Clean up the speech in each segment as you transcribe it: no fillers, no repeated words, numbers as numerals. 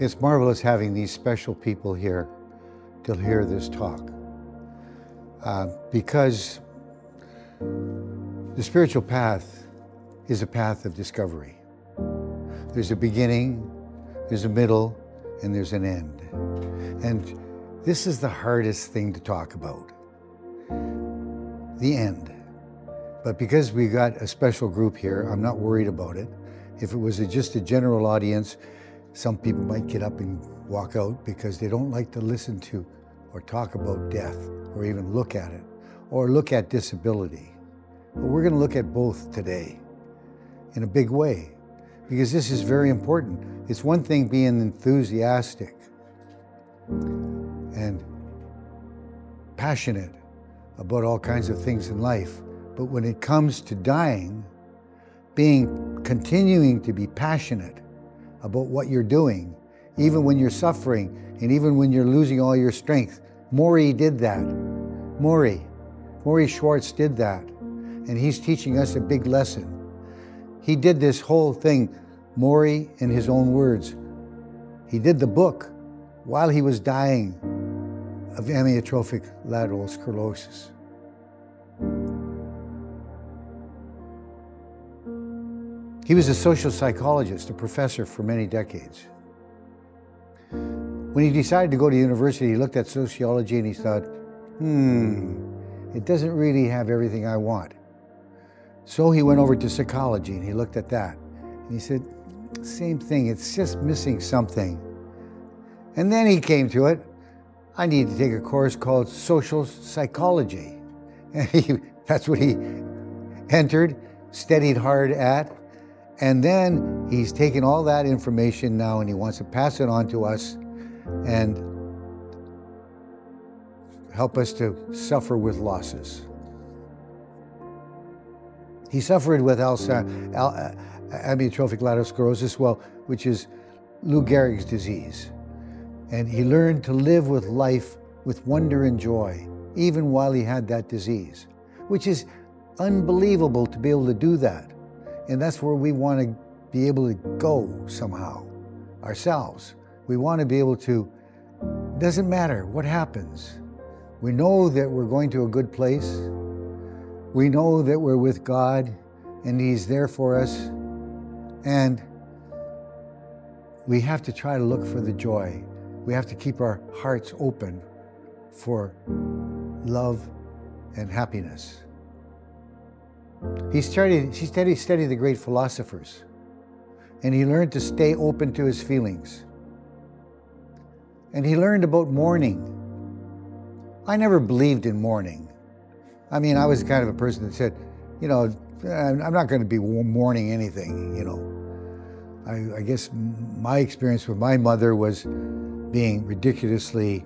It's marvelous having these special people here to hear this talk. Because the spiritual path is a path of discovery. There's a beginning, there's a middle, and there's an end. And this is the hardest thing to talk about, the end. But because we got a special group here, I'm not worried about it. If it was just a general audience, some people might get up and walk out because they don't like to listen to or talk about death or even look at it or look at disability. But we're going to look at both today in a big way because this is very important. It's one thing being enthusiastic and passionate about all kinds of things in life, but when it comes to dying, continuing to be passionate about what you're doing, even when you're suffering and even when you're losing all your strength. Morrie did that. Morrie Shwartz did that. And he's teaching us a big lesson. He did this whole thing, Morrie, in his own words. He did the book while he was dying of amyotrophic lateral sclerosis. He was a social psychologist, a professor for many decades. When he decided to go to university, he looked at sociology and he thought, it doesn't really have everything I want. So he went over to psychology and he looked at that. And he said, same thing, it's just missing something. And then he came to it, I need to take a course called social psychology. And that's what he entered, studied hard at. And then he's taken all that information now and he wants to pass it on to us and help us to suffer with losses. He suffered with amyotrophic lateral sclerosis, which is Lou Gehrig's disease. And he learned to live with life with wonder and joy, even while he had that disease, which is unbelievable to be able to do that. And that's where we want to be able to go somehow, ourselves. We want to be able to, doesn't matter what happens. We know that we're going to a good place. We know that we're with God and He's there for us. And we have to try to look for the joy. We have to keep our hearts open for love and happiness. He studied the great philosophers, and he learned to stay open to his feelings. And he learned about mourning. I never believed in mourning. I mean, I was kind of a person that said, I'm not going to be mourning anything, I guess my experience with my mother was being ridiculously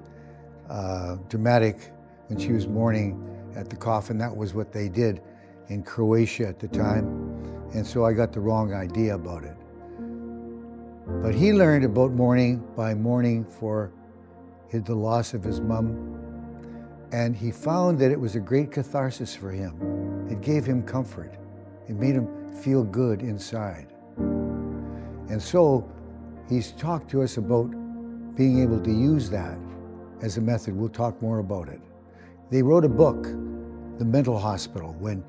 dramatic when she was mourning at the coffin. That was what they did in Croatia at the time, and so I got the wrong idea about it. But he learned about mourning by mourning for the loss of his mom, and he found that it was a great catharsis for him. It gave him comfort. It made him feel good inside. And so he's talked to us about being able to use that as a method. We'll talk more about it. They wrote a book, The Mental Hospital, when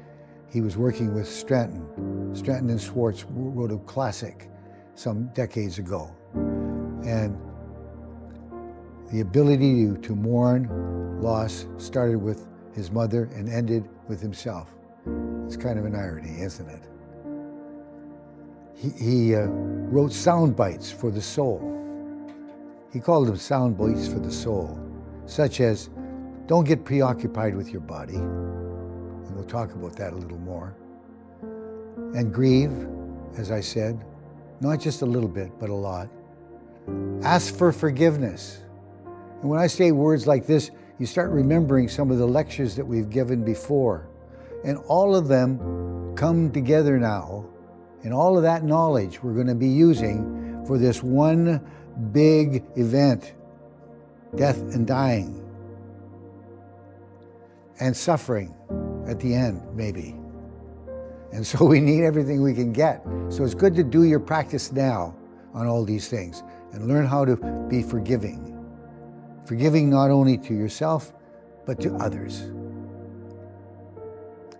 he was working with Stratton. Stratton and Schwartz wrote a classic some decades ago. And the ability to mourn loss started with his mother and ended with himself. It's kind of an irony, isn't it? He wrote sound bites for the soul. He called them sound bites for the soul, such as, don't get preoccupied with your body. And we'll talk about that a little more. And grieve, as I said, not just a little bit, but a lot. Ask for forgiveness. And when I say words like this, you start remembering some of the lectures that we've given before. And all of them come together now. And all of that knowledge we're going to be using for this one big event, death and dying. And suffering at the end, maybe. And so we need everything we can get. So it's good to do your practice now on all these things. and learn how to be forgiving. Forgiving not only to yourself, but to others.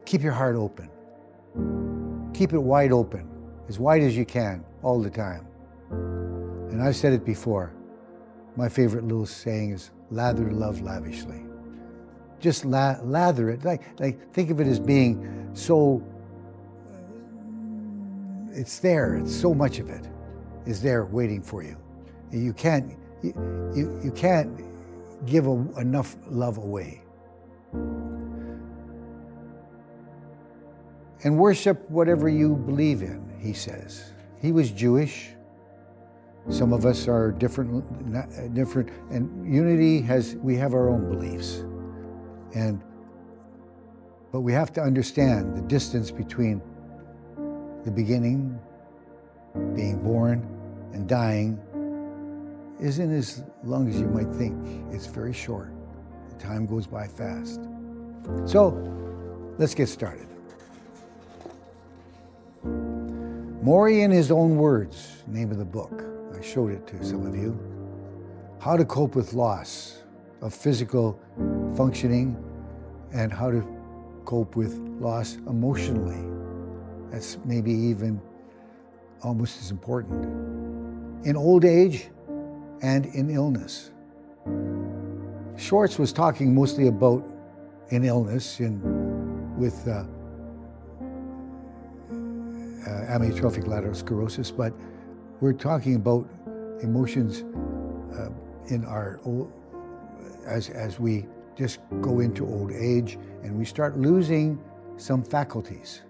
Keep your heart open. Keep it wide open, as wide as you can, all the time. And I've said it before, my favorite little saying is, lather love lavishly. Just lather it, like think of it as being so, it's there, it's so much of it is there waiting for you. You can't give enough love away. And worship whatever you believe in, he says. He was Jewish. Some of us are different, and unity we have our own beliefs. But we have to understand the distance between the beginning, being born, and dying isn't as long as you might think. It's very short. The time goes by fast. So, let's get started. Morrie in his own words, name of the book. I showed it to some of you. How to cope with loss of physical functioning and how to cope with loss emotionally. That's maybe even almost as important. In old age and in illness. Shwartz was talking mostly about in illness with amyotrophic lateral sclerosis, but we're talking about emotions in our as we just go into old age and we start losing some faculties,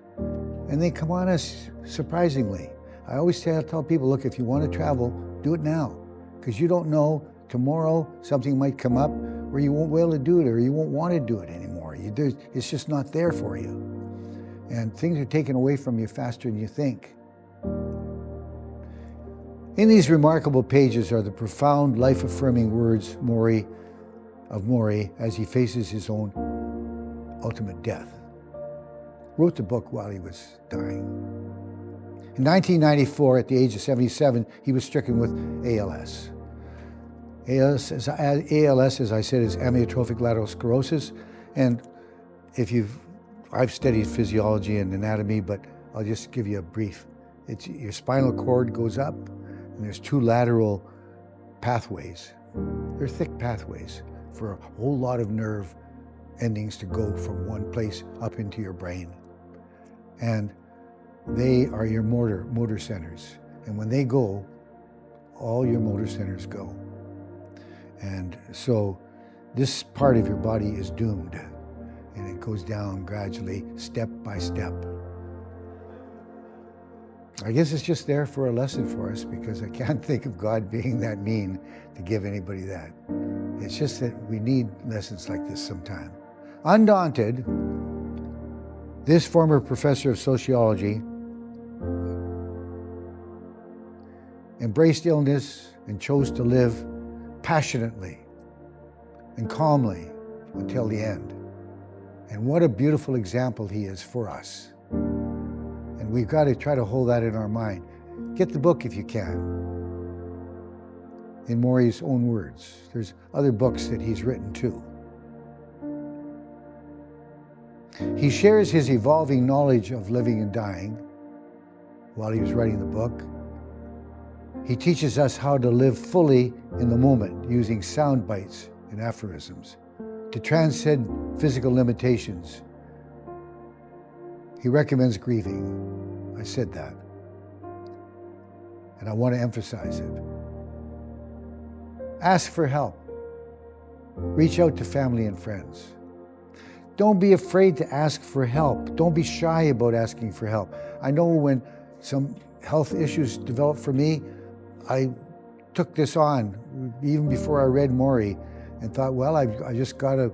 and they come on us surprisingly. I always tell people, look, if you want to travel, do it now, because you don't know tomorrow something might come up where you won't be able to do it, or you won't want to do it anymore. It's just not there for you. And things are taken away from you faster than you think. In these remarkable pages are the profound, life-affirming words of Morrie as he faces his own ultimate death. Wrote the book while he was dying. In 1994, at the age of 77, he was stricken with ALS. ALS, as I said, is amyotrophic lateral sclerosis. And I've studied physiology and anatomy, but I'll just give you a brief. Your spinal cord goes up, and there's two lateral pathways. They're thick pathways for a whole lot of nerve endings to go from one place up into your brain. And they are your motor centers. And when they go, all your motor centers go. And so this part of your body is doomed. And it goes down gradually, step by step. I guess it's just there for a lesson for us, because I can't think of God being that mean to give anybody that. It's just that we need lessons like this sometime. Undaunted, this former professor of sociology embraced illness and chose to live passionately and calmly until the end. And what a beautiful example he is for us. And we've got to try to hold that in our mind. Get the book if you can. In Morrie's own words. There's other books that he's written too. He shares his evolving knowledge of living and dying while he was writing the book. He teaches us how to live fully in the moment using sound bites and aphorisms to transcend physical limitations. He recommends grieving. I said that. And I want to emphasize it. Ask for help. Reach out to family and friends. Don't be afraid to ask for help. Don't be shy about asking for help. I know when some health issues developed for me, I took this on even before I read Morrie and thought, well, I just got to,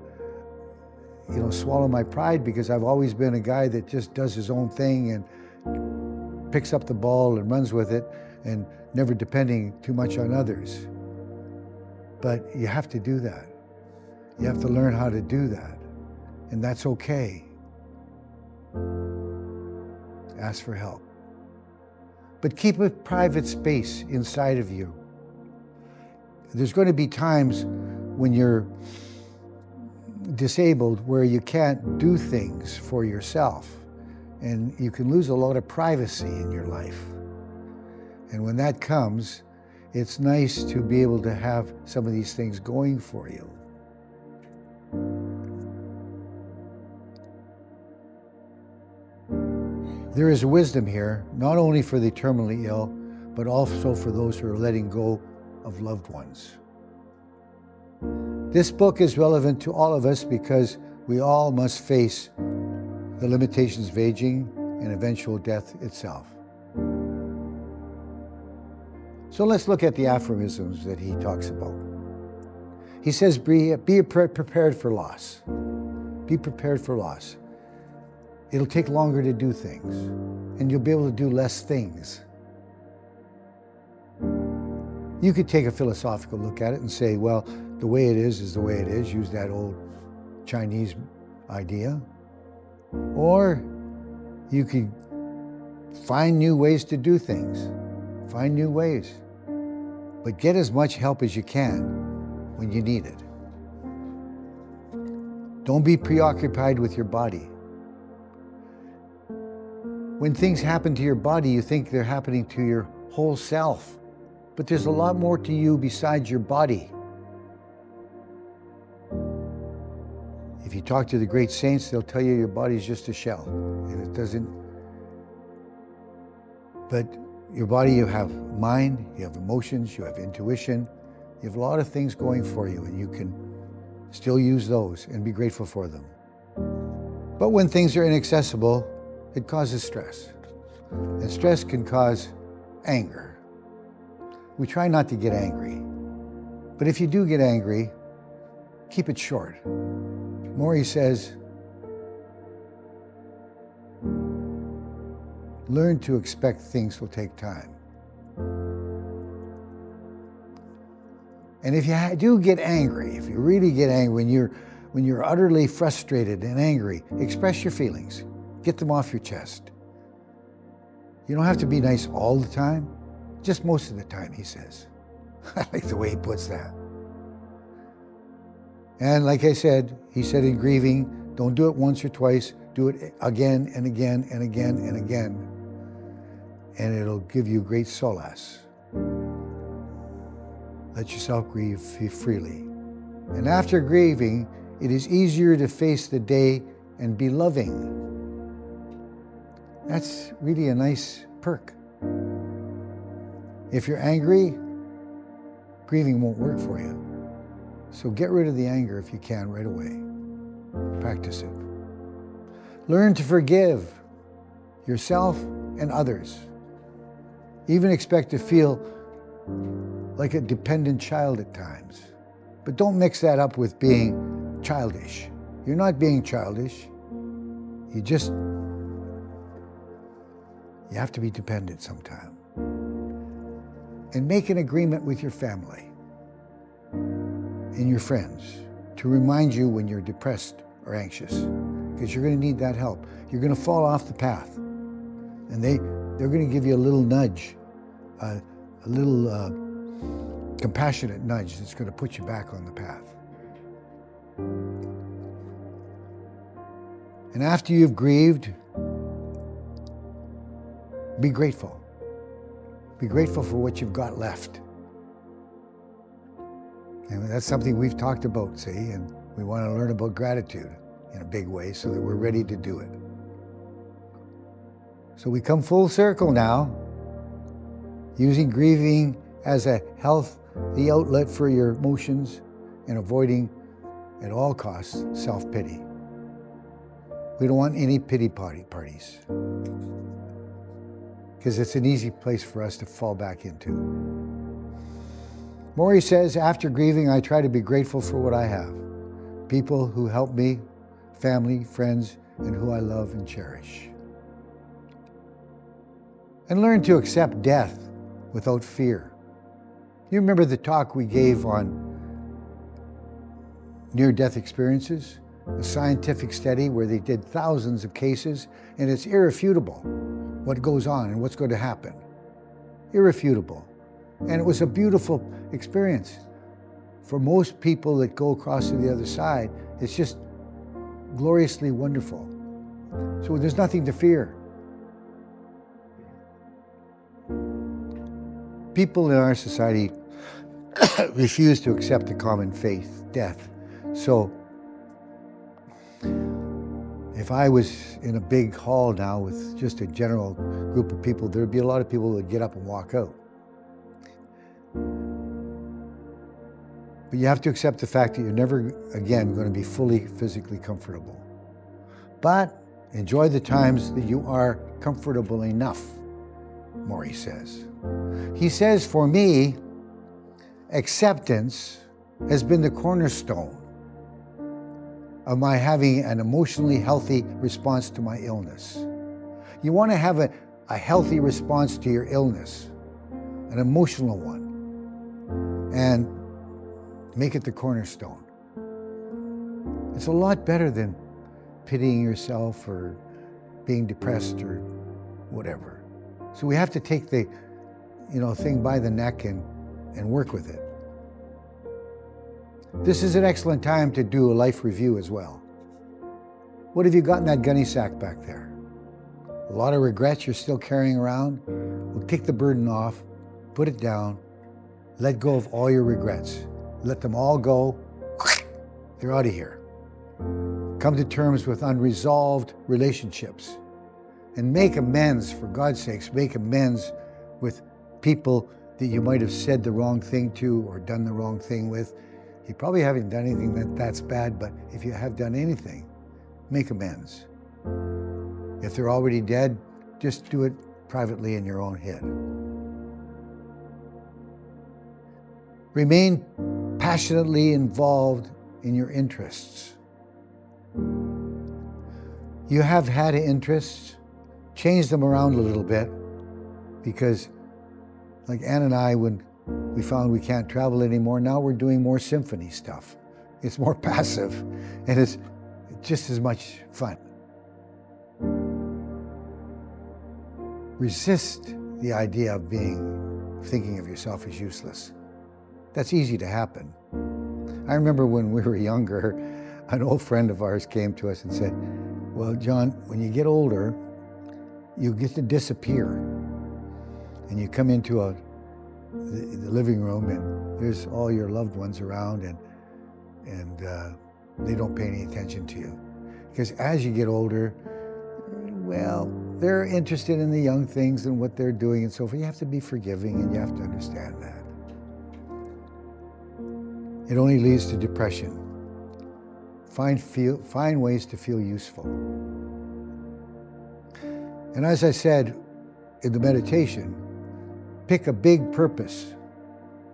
swallow my pride, because I've always been a guy that just does his own thing and picks up the ball and runs with it and never depending too much on others. But you have to do that. You have to learn how to do that. And that's okay. Ask for help. But keep a private space inside of you There's going to be times when you're disabled where you can't do things for yourself, and you can lose a lot of privacy in your life. And when that comes, it's nice to be able to have some of these things going for you. There is wisdom here, not only for the terminally ill, but also for those who are letting go of loved ones. This book is relevant to all of us because we all must face the limitations of aging and eventual death itself. So let's look at the aphorisms that he talks about. He says, be prepared for loss. Be prepared for loss. It'll take longer to do things, and you'll be able to do less things. You could take a philosophical look at it and say, well, the way it is the way it is. Use that old Chinese idea. Or you could find new ways to do things. Find new ways. But get as much help as you can when you need it. Don't be preoccupied with your body. When things happen to your body, you think they're happening to your whole self. But there's a lot more to you besides your body. If you talk to the great saints, they'll tell you your body's just a shell, and it doesn't. But your body, you have mind, you have emotions, you have intuition, you have a lot of things going for you, and you can still use those and be grateful for them. But when things are inaccessible, it causes stress. And stress can cause anger. We try not to get angry. But if you do get angry, keep it short. Morrie says, learn to expect things will take time. And if you do get angry, if you really get angry, when you're utterly frustrated and angry, express your feelings. Get them off your chest. You don't have to be nice all the time, just most of the time, he says. I like the way he puts that. And like I said, he said in grieving, don't do it once or twice, do it again and again and again and again. And it'll give you great solace. Let yourself grieve freely. And after grieving, it is easier to face the day and be loving. That's really a nice perk. If you're angry, grieving won't work for you. So get rid of the anger if you can right away. Practice it. Learn to forgive yourself and others. Even expect to feel like a dependent child at times. But don't mix that up with being childish. You're not being childish. You have to be dependent sometime. And make an agreement with your family and your friends to remind you when you're depressed or anxious, because you're going to need that help. You're going to fall off the path, and they're going to give you a little nudge, a little compassionate nudge that's going to put you back on the path. And after you've grieved, be grateful. Be grateful for what you've got left. And that's something we've talked about, see, and we want to learn about gratitude in a big way so that we're ready to do it. So we come full circle now, using grieving as a healthy outlet for your emotions and avoiding at all costs self-pity. We don't want any pity parties, because it's an easy place for us to fall back into. Morrie says, after grieving, I try to be grateful for what I have. People who help me, family, friends, and who I love and cherish. And learn to accept death without fear. You remember the talk we gave on near-death experiences? A scientific study where they did thousands of cases, and it's irrefutable what goes on and what's going to happen. Irrefutable. And it was a beautiful experience. for most people that go across to the other side, it's just gloriously wonderful. So there's nothing to fear. People in our society refuse to accept the common faith, death. So if I was in a big hall now with just a general group of people, there'd be a lot of people who would get up and walk out. But you have to accept the fact that you're never again going to be fully physically comfortable. But enjoy the times that you are comfortable enough, Morrie says. He says, for me, acceptance has been the cornerstone of my having an emotionally healthy response to my illness. You want to have a healthy response to your illness, an emotional one, and make it the cornerstone. It's a lot better than pitying yourself or being depressed or whatever. So we have to take the thing by the neck and work with it. This is an excellent time to do a life review as well. What have you got in that gunny sack back there? A lot of regrets you're still carrying around? Well, take the burden off, put it down, let go of all your regrets. Let them all go. They're out of here. Come to terms with unresolved relationships and make amends, for God's sakes. Make amends with people that you might have said the wrong thing to or done the wrong thing with. You probably haven't done anything that's bad, but if you have done anything, make amends. If they're already dead, just do it privately in your own head. Remain passionately involved in your interests. You have had interests, change them around a little bit, because like Ann and I, when we found we can't travel anymore, now we're doing more symphony stuff. It's more passive, and it's just as much fun. Resist the idea of thinking of yourself as useless. That's easy to happen. I remember when we were younger, an old friend of ours came to us and said, well, John, when you get older, you get to disappear. And you come into the living room and there's all your loved ones around and they don't pay any attention to you. Because as you get older, well, they're interested in the young things and what they're doing and so forth. You have to be forgiving and you have to understand that. It only leads to depression. Find ways to feel useful. And as I said in the meditation, pick a big purpose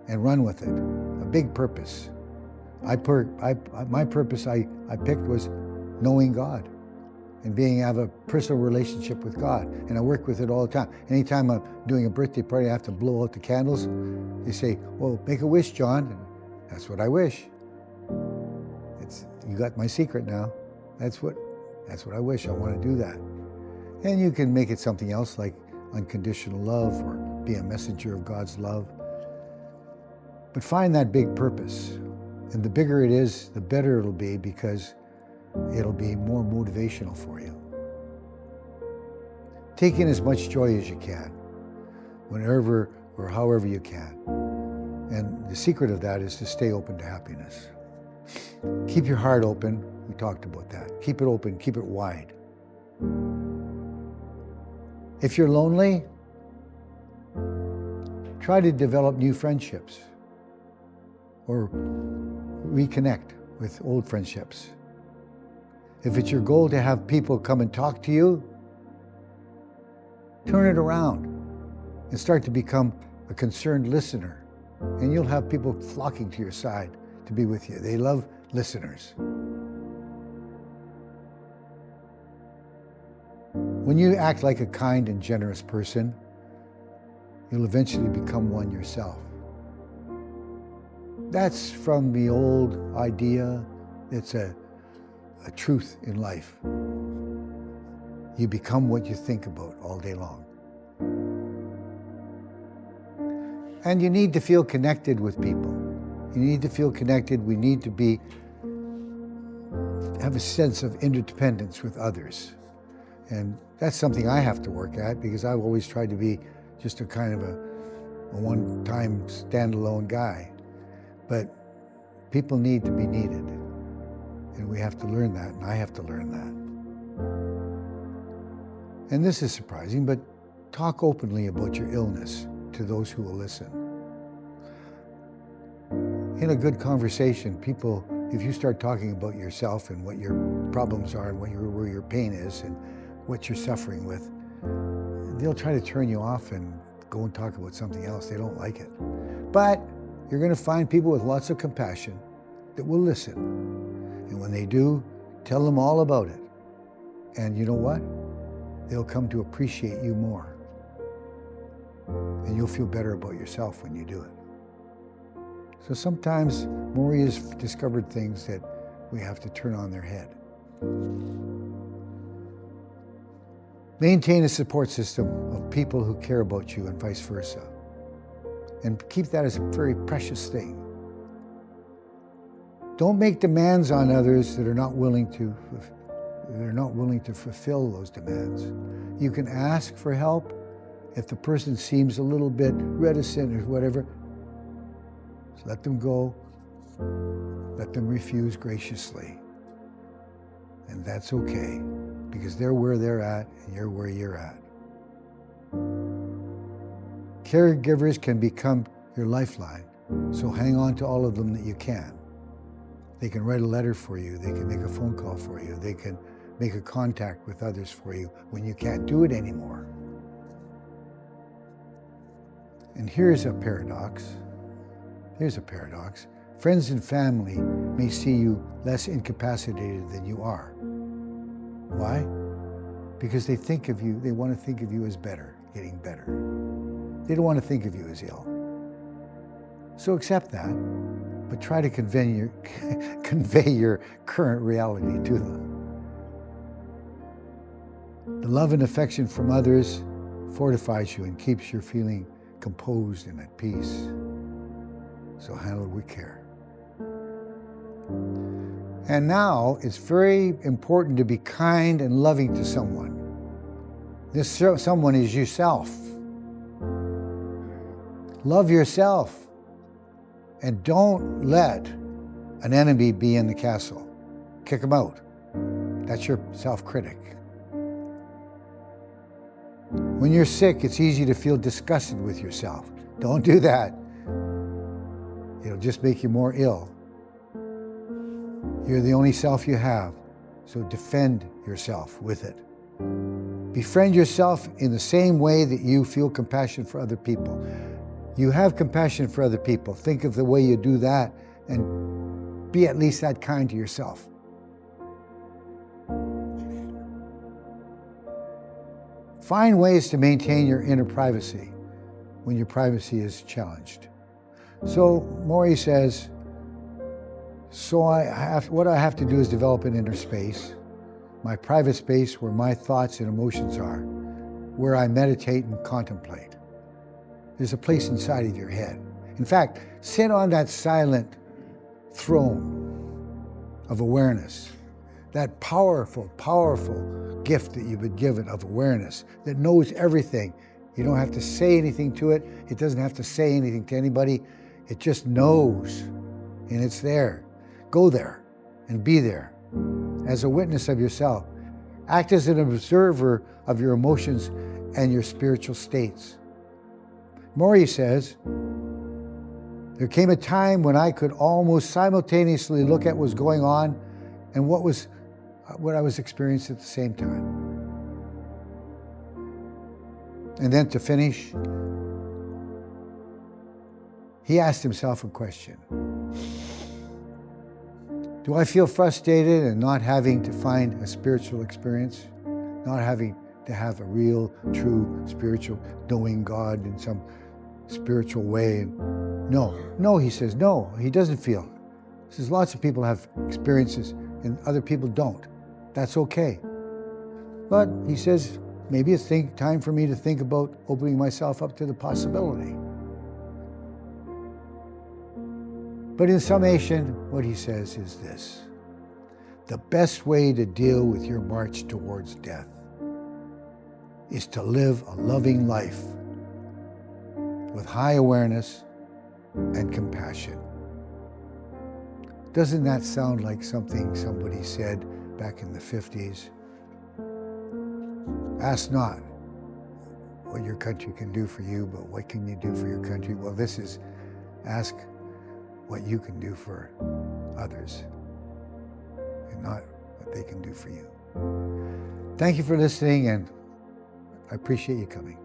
and run with it. A big purpose. My purpose I picked was knowing God and have a personal relationship with God. And I work with it all the time. Anytime I'm doing a birthday party, I have to blow out the candles. They say, well, make a wish, John. And that's what I wish. You got my secret now. That's what I wish. I want to do that. And you can make it something else like unconditional love or be a messenger of God's love. But find that big purpose. And the bigger it is, the better it'll be, because it'll be more motivational for you. Take in as much joy as you can, whenever or however you can. And the secret of that is to stay open to happiness. Keep your heart open. We talked about that. Keep it open, keep it wide. If you're lonely, try to develop new friendships or reconnect with old friendships. If it's your goal to have people come and talk to you, turn it around and start to become a concerned listener. And you'll have people flocking to your side to be with you. They love listeners. When you act like a kind and generous person, you'll eventually become one yourself. That's from the old idea. It's a truth in life. You become what you think about all day long. And you need to feel connected with people. You need to feel connected. We need to have a sense of interdependence with others. And that's something I have to work at, because I've always tried to be just a kind of a one-time standalone guy. But people need to be needed. And we have to learn that, and I have to learn that. And this is surprising, but talk openly about your illness to those who will listen. In a good conversation, people, if you start talking about yourself and what your problems are and where your pain is and what you're suffering with, they'll try to turn you off and go and talk about something else. They don't like it. But you're going to find people with lots of compassion that will listen. And when they do, tell them all about it. And you know what? They'll come to appreciate you more. And you'll feel better about yourself when you do it. So sometimes Morrie has discovered things that we have to turn on their head. Maintain a support system of people who care about you and vice versa. And keep that as a very precious thing. Don't make demands on others that are not willing to fulfill those demands. You can ask for help if the person seems a little bit reticent or whatever. Just let them go. Let them refuse graciously. And that's okay, because they're where they're at and you're where you're at. Caregivers can become your lifeline, so hang on to all of them that you can. They can write a letter for you, they can make a phone call for you, they can make a contact with others for you when you can't do it anymore. And here's a paradox. Friends and family may see you less incapacitated than you are. Why? Because they want to think of you as better, getting better. They don't want to think of you as ill. So accept that, but try to convey your current reality to them. The love and affection from others fortifies you and keeps you feeling composed and at peace. So handle it with care. And now it's very important to be kind and loving to someone. This someone is yourself. Love yourself. And don't let an enemy be in the castle. Kick him out. That's your self-critic. When you're sick, it's easy to feel disgusted with yourself. Don't do that. It'll just make you more ill. You're the only self you have, so defend yourself with it. Befriend yourself in the same way that you feel compassion for other people. You have compassion for other people. Think of the way you do that and be at least that kind to yourself. Find ways to maintain your inner privacy when your privacy is challenged. So Morrie says, what I have to do is develop an inner space, my private space where my thoughts and emotions are, where I meditate and contemplate. There's a place inside of your head. In fact, sit on that silent throne of awareness, that powerful, powerful gift that you've been given of awareness that knows everything. You don't have to say anything to it. It doesn't have to say anything to anybody. It just knows, and it's there. Go there and be there as a witness of yourself. Act as an observer of your emotions and your spiritual states. Morrie says, there came a time when I could almost simultaneously look at what was going on and what I was experiencing at the same time. And then to finish, he asked himself a question. Do I feel frustrated and not having to find a spiritual experience? Not having to have a real, true, spiritual, knowing God in some spiritual way? No, he says, no, he doesn't feel. He says lots of people have experiences and other people don't. That's okay. But he says, maybe it's time for me to think about opening myself up to the possibility. But in summation, what he says is this: the best way to deal with your march towards death is to live a loving life with high awareness and compassion. Doesn't that sound like something somebody said back in the 50s? Ask not what your country can do for you, but what can you do for your country? Well, this is ask what you can do for others and not what they can do for you. Thank you for listening, and I appreciate you coming.